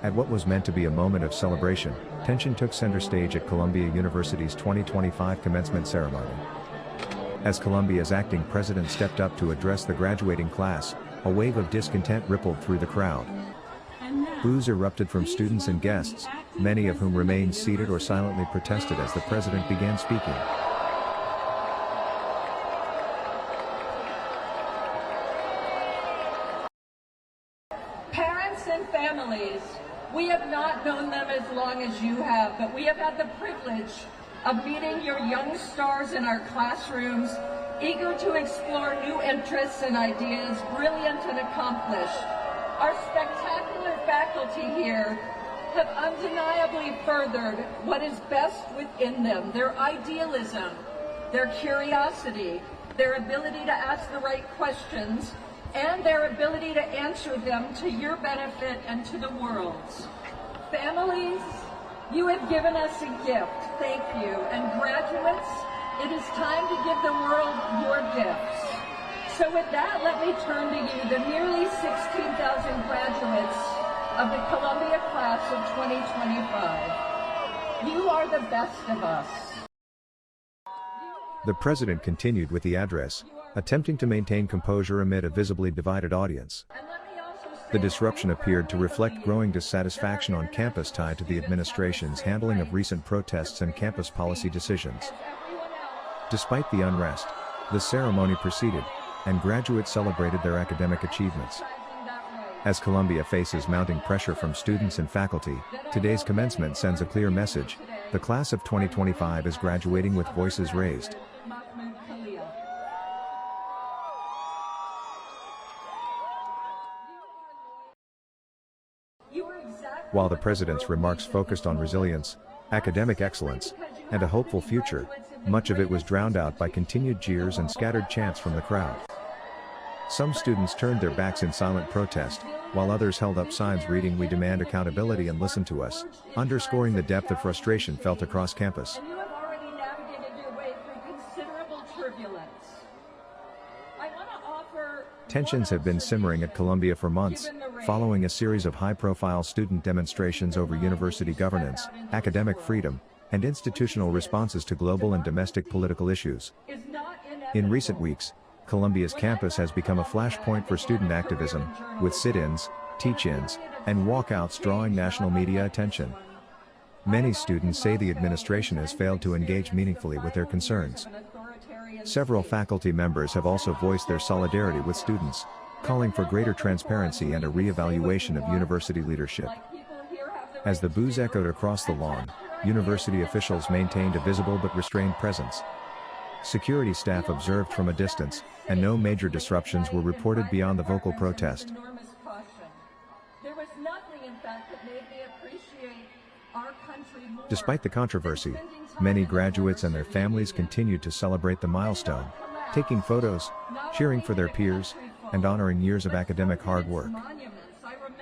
At what was meant to be a moment of celebration, tension took center stage at Columbia University's 2025 commencement ceremony. As Columbia's acting president stepped up to address the graduating class, a wave of discontent rippled through the crowd. Boos erupted from students and guests, many of whom remained seated or silently protested as the president began speaking. Parents and families, we have not known them as long as you have, but we have had the privilege of meeting your young stars in our classrooms, eager to explore new interests and ideas, brilliant and accomplished. Our spectacular faculty here have undeniably furthered what is best within them, their idealism, their curiosity, their ability to ask the right questions, and their ability to answer them to your benefit and to the world's. Families, you have given us a gift, thank you. And graduates, it is time to give the world your gifts. So with that, let me turn to you, the nearly 16,000 graduates of the Columbia class of 2025. You are the best of us. The president continued with the address, attempting to maintain composure amid a visibly divided audience. The disruption appeared to reflect growing dissatisfaction on campus tied to the administration's handling of recent protests and campus policy decisions. Despite the unrest, the ceremony proceeded, and graduates celebrated their academic achievements. As Columbia faces mounting pressure from students and faculty, today's commencement sends a clear message: the class of 2025 is graduating with voices raised. While the president's remarks focused on resilience, academic excellence, and a hopeful future, much of it was drowned out by continued jeers and scattered chants from the crowd. Some students turned their backs in silent protest, while others held up signs reading "We demand accountability and listen to us," underscoring the depth of frustration felt across campus. You have already navigated your way through considerable turbulence. I want to offer Tensions have been simmering at Columbia for months, following a series of high-profile student demonstrations over university governance, academic freedom, and institutional responses to global and domestic political issues. In recent weeks, Columbia's campus has become a flashpoint for student activism, with sit-ins, teach-ins, and walkouts drawing national media attention. Many students say the administration has failed to engage meaningfully with their concerns. Several faculty members have also voiced their solidarity with students, calling for greater transparency and a re-evaluation of university leadership. As the boos echoed across the lawn, university officials maintained a visible but restrained presence. Security staff observed from a distance, and no major disruptions were reported beyond the vocal protest. Despite the controversy, many graduates and their families continued to celebrate the milestone, taking photos, cheering for their peers, and honoring years of academic hard work.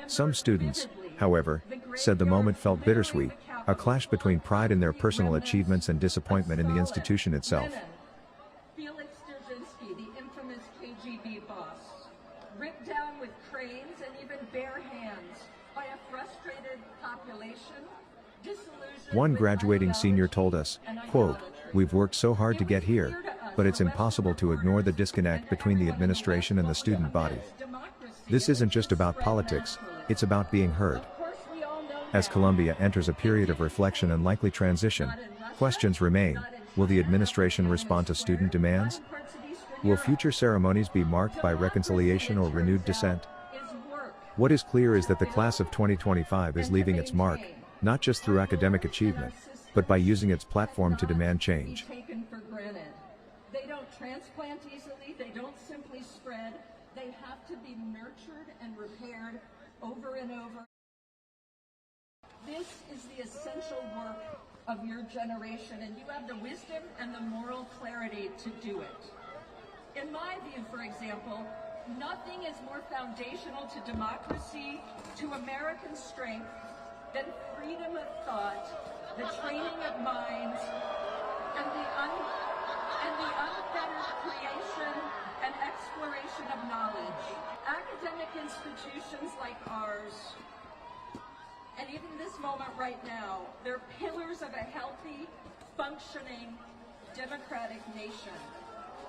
Some students, however, said the moment felt bittersweet, a clash between pride in their personal achievements and disappointment in the institution itself. Ripped down with cranes and even bare hands by a frustrated population. One graduating senior told us, quote, "We've worked so hard to get here, but it's impossible to ignore the disconnect between the administration and the student body. This isn't just about politics, it's about being heard." As Columbia enters a period of reflection and likely transition, questions remain: will the administration respond to student demands? Will future ceremonies be marked by reconciliation or renewed dissent? What is clear is that the class of 2025 is leaving its mark, not just through academic achievement, but by using its platform to demand change. They don't transplant easily, they don't simply spread, they have to be nurtured and repaired over and over. This is the essential work of your generation, and you have the wisdom and the moral clarity to do it. In my view, for example, nothing is more foundational to democracy, to American strength, than freedom of thought, the training of minds, and the unfettered creation and exploration of knowledge. Academic institutions like ours made in this moment right now, they're pillars of a healthy, functioning, democratic nation.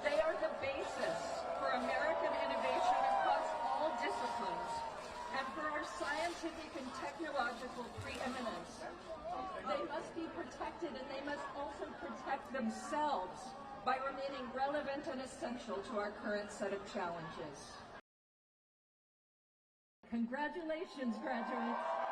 They are the basis for American innovation across all disciplines and for our scientific and technological preeminence. They must be protected, and they must also protect themselves by remaining relevant and essential to our current set of challenges. Congratulations, graduates.